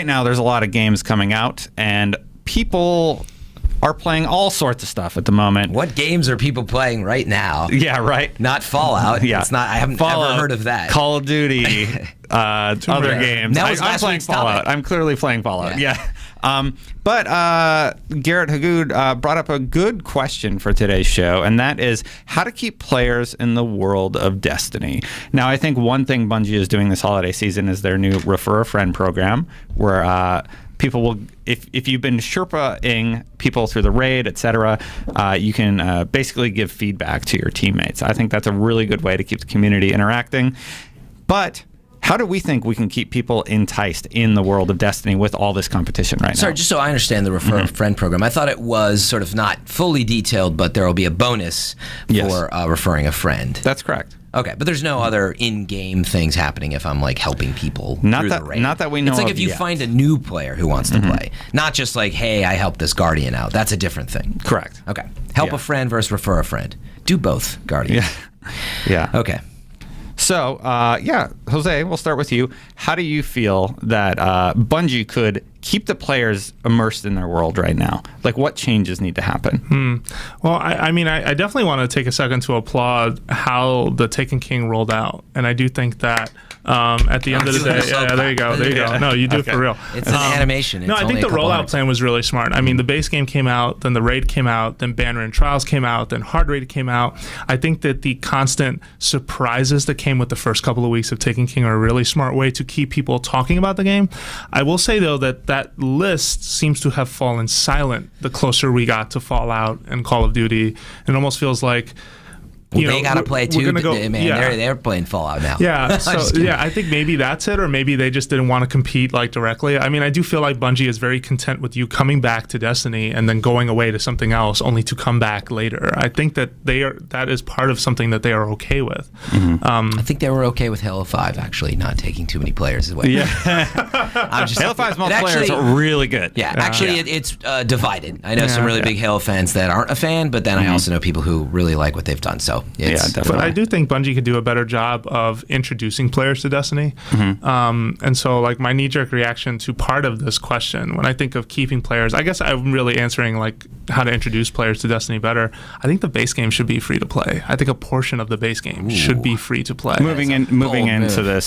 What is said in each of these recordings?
now there's a lot of games coming out, and people are playing all sorts of stuff at the moment. What games are people playing right now? Yeah, right. Not Fallout. Yeah, it's not. I haven't Fallout, ever heard of that. Call of Duty, other games. That was I'm last playing week's Fallout. topic. I'm clearly playing Fallout. Yeah. But Garrett Hagood brought up a good question for today's show, and that is how to keep players in the world of Destiny. Now, I think one thing Bungie is doing this holiday season is their new Refer a Friend program, where people will, if you've been Sherpa-ing people through the raid, etc., you can basically give feedback to your teammates. I think that's a really good way to keep the community interacting. But how do we think we can keep people enticed in the world of Destiny with all this competition right now? Sorry, just so I understand the Refer a Friend program, I thought it was sort of not fully detailed, but there will be a bonus for referring a friend. That's correct. Okay, but there's no other in-game things happening if I'm like helping people through the raid. Not that we know. It's like of if you yet. find a new player who wants to play, not just like, hey, I helped this Guardian out. That's a different thing. Correct. Okay, help a friend versus refer a friend. Do both, Guardian. Yeah. Okay. So, Jose, we'll start with you. How do you feel that Bungie could keep the players immersed in their world right now? Like, what changes need to happen? Well, I mean, I definitely want to take a second to applaud how the Taken King rolled out. And I do think that at the end of the day, there you go. No, you do it for real. It's an animation. No, I think the rollout plan was really smart. I mean, the base game came out, then the raid came out, then Banner and Trials came out, then Hard Raid came out. I think that the constant surprises that came with the first couple of weeks of Taken King are a really smart way to keep people talking about the game. I will say, though, that list seems to have fallen silent the closer we got to Fallout and Call of Duty. It almost feels like they got to play too, they're playing Fallout now. Yeah, so I think maybe that's it, or maybe they just didn't want to compete like directly. I mean, I do feel like Bungie is very content with you coming back to Destiny and then going away to something else, only to come back later. I think that that is part of something that they are okay with. I think they were okay with Halo 5 actually not taking too many players away. Yeah, Halo 5's multiplayer are really good. Yeah, actually, it's divided. I know some really big Halo fans that aren't a fan, but then I also know people who really like what they've done. So definitely. But I do think Bungie could do a better job of introducing players to Destiny. And so, like, my knee-jerk reaction to part of this question, when I think of keeping players, I guess I'm really answering like how to introduce players to Destiny better. I think the base game should be free to play. I think a portion of the base game should be free to play. Moving into this,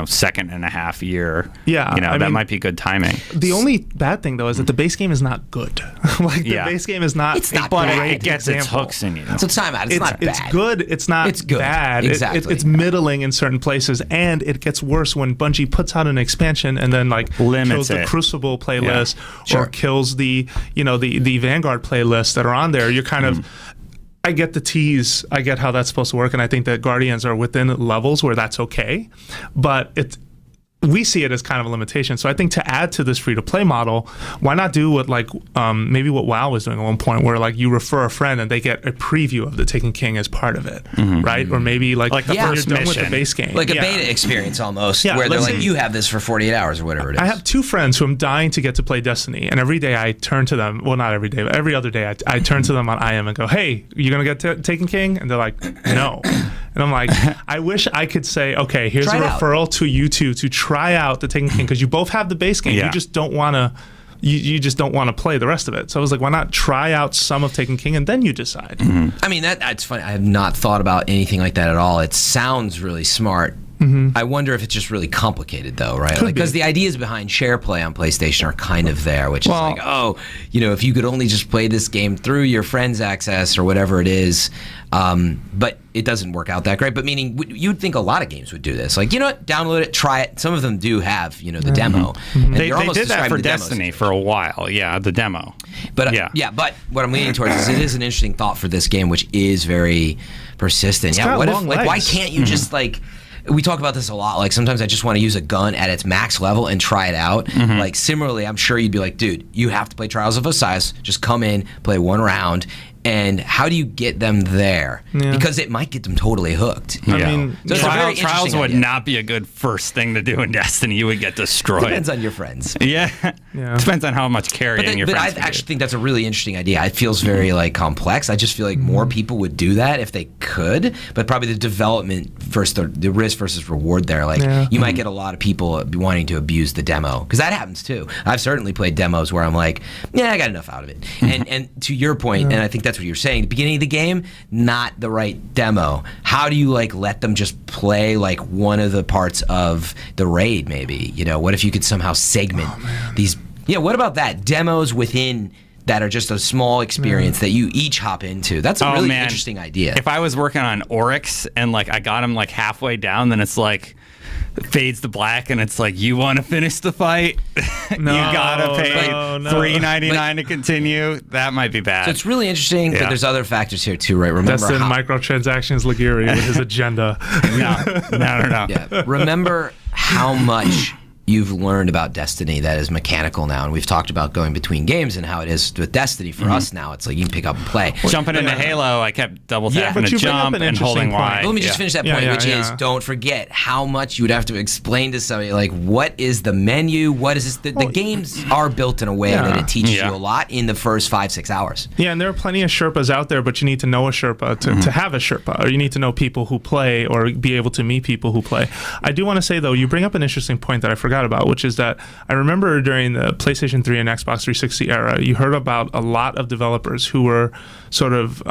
second and a half year. Yeah, that might be good timing. The only bad thing though is that the base game is not good. Like the base game is not. It's not but bad. It gets its hooks in you. So time out. It's not bad. It's good. It's not bad. Exactly. It's middling in certain places, and it gets worse when Bungie puts out an expansion and then like kills the Crucible playlist or kills the the Vanguard playlists that are on there. You're kind of. I get the tease. I get how that's supposed to work, and I think that Guardians are within levels where that's okay, but we see it as kind of a limitation. So I think to add to this free-to-play model, why not do what maybe what WoW was doing at one point, where like you refer a friend and they get a preview of the Taken King as part of it, right? Or maybe like the first you're done with the base game, like a beta experience almost, where they're like, you have this for 48 hours or whatever it is. I have two friends who I'm dying to get to play Destiny, and every day I turn to them. Well, not every day, but every other day I turn to them on IM and go, "Hey, you gonna get Taken King?" And they're like, "No." And I'm like, I wish I could say, okay, here's a referral to you two to try out the Taken King, because you both have the base game. You just don't want to. You just don't want to play the rest of it. So I was like, why not try out some of Taken King and then you decide? I mean, that's funny. I have not thought about anything like that at all. It sounds really smart. I wonder if it's just really complicated, though, right? Because the ideas behind share play on PlayStation are kind of there, which is like, if you could only just play this game through your friend's access or whatever it is. But it doesn't work out that great. But meaning, you'd think a lot of games would do this. Like, download it, try it. Some of them do have, the demo. And they did that for Destiny for a while. Yeah, the demo. But but what I'm leaning towards is it is an interesting thought for this game, which is very persistent. Why can't you just like? We talk about this a lot. Like, sometimes I just want to use a gun at its max level and try it out. Like, similarly, I'm sure you'd be like, dude, you have to play Trials of Osiris. Just come in, play one round, And how do you get them there? Yeah. Because it might get them totally hooked. I mean, so Trials would not be a good first thing to do in Destiny. You would get destroyed. Depends on your friends. Yeah. Depends on how much carrying your friends But I actually think that's a really interesting idea. It feels very like complex. I just feel like more people would do that if they could. But probably the development versus the risk versus reward there. Like you might get a lot of people wanting to abuse the demo, because that happens too. I've certainly played demos where I'm like, yeah, I got enough out of it. And to your point, and I think that's what you're saying, the beginning of the game, not the right demo. How do you like let them just play like one of the parts of the raid? Maybe, you know, what if you could somehow segment these? Yeah, what about that? Demos within that are just a small experience that you each hop into. That's a really interesting idea. If I was working on Oryx and like I got him like halfway down, then it's like it fades to black and it's like, you want to finish the fight? No, you gotta pay $3.99 to continue. That might be bad. So it's really interesting, but there's other factors here too, right? Remember that's the microtransactions Liguri with his agenda. No. Yeah. Remember how much you've learned about Destiny that is mechanical now, and we've talked about going between games and how it is with Destiny for us now. It's like you can pick up and play. Jumping into Halo, I kept double tapping to jump and holding Y. Let me just finish that point, which is don't forget how much you would have to explain to somebody, like, what is the menu? What is this? The games are built in a way that it teaches you a lot in the first 5-6 hours. Yeah, and there are plenty of Sherpas out there, but you need to know a Sherpa to have a Sherpa, or you need to know people who play or be able to meet people who play. I do want to say, though, you bring up an interesting point that I forgot about, which is that I remember during the PlayStation 3 and Xbox 360 era, you heard about a lot of developers who were sort of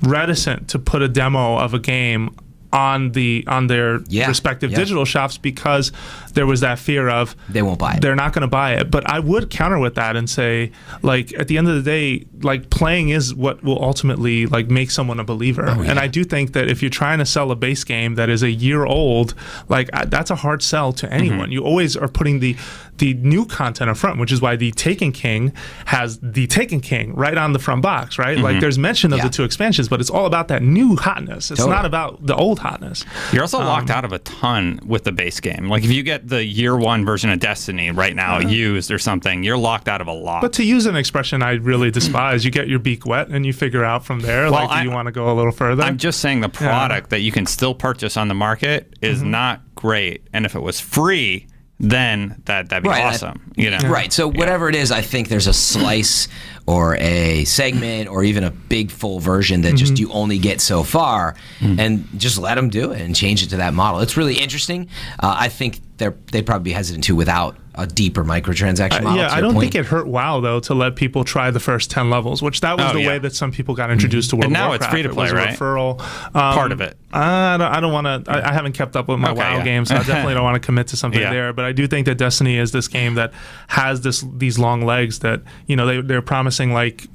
reticent to put a demo of a game on their respective digital shops because there was that fear of they won't buy it. They're not going to buy it. But I would counter with that and say, like, at the end of the day, like, playing is what will ultimately like make someone a believer. And I do think that if you're trying to sell a base game that is a year old, like that's a hard sell to anyone. You always are putting the new content up front, which is why the Taken King has the Taken King right on the front box, right? Like there's mention of the 2 expansions, but it's all about that new hotness. It's not about the old hotness. You're also locked out of a ton with the base game. Like if you get the year 1 version of Destiny right now used or something, you're locked out of a lot. But to use an expression I really despise, you get your beak wet and you figure out from there, do you want to go a little further? I'm just saying the product that you can still purchase on the market is not great. And if it was free, then that'd be awesome. You know? Right. So whatever it is, I think there's a slice or a segment or even a big full version that just you only get so far, and just let them do it and change it to that model. It's really interesting. I think they'd probably be hesitant to without a deeper microtransaction model. I don't think it hurt WoW though to let people try the first 10 levels, which that was the way that some people got introduced to World of Warcraft. And now it's free to play, right? Referral. Part of it. I don't want to. I haven't kept up with my WoW games, so I definitely don't want to commit to something there. But I do think that Destiny is this game that has these long legs that they're promising like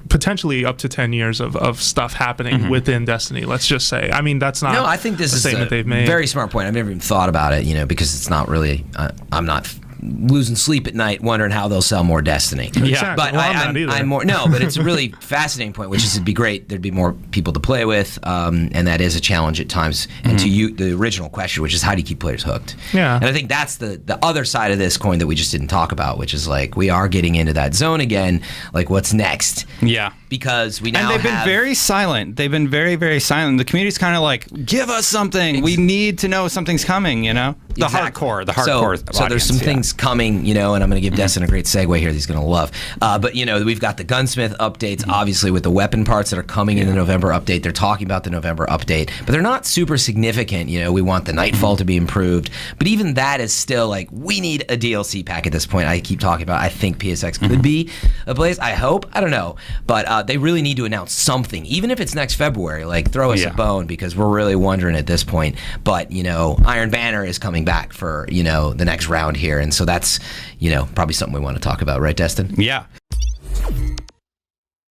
potentially up to 10 years of stuff happening within Destiny. Let's just say. I mean, that's not. No, I think this is a they've made. Very smart point. I've never even thought about it, because it's not really. I'm not losing sleep at night wondering how they'll sell more Destiny. Yeah, but I'm more but it's a really fascinating point, which is it'd be great. There'd be more people to play with, and that is a challenge at times. And to you, the original question, which is how do you keep players hooked? Yeah, and I think that's the other side of this coin that we just didn't talk about, which is like we are getting into that zone again. Like what's next? Yeah. Because we now they've been very silent. They've been very, very silent. The community's kind of like, give us something. We need to know something's coming. The hardcore. So there's some things coming. And I'm going to give Destin a great segue here that he's going to love. But we've got the gunsmith updates, obviously with the weapon parts that are coming in the November update. They're talking about the November update, but they're not super significant. We want the Nightfall to be improved, but even that is still like we need a DLC pack at this point. I keep talking about. I think PSX could be a place. I hope. I don't know, but they really need to announce something, even if it's next February. Like throw us a bone because we're really wondering at this point. But Iron Banner is coming back for the next round here, and so that's probably something we want to talk about, right, Destin? Yeah.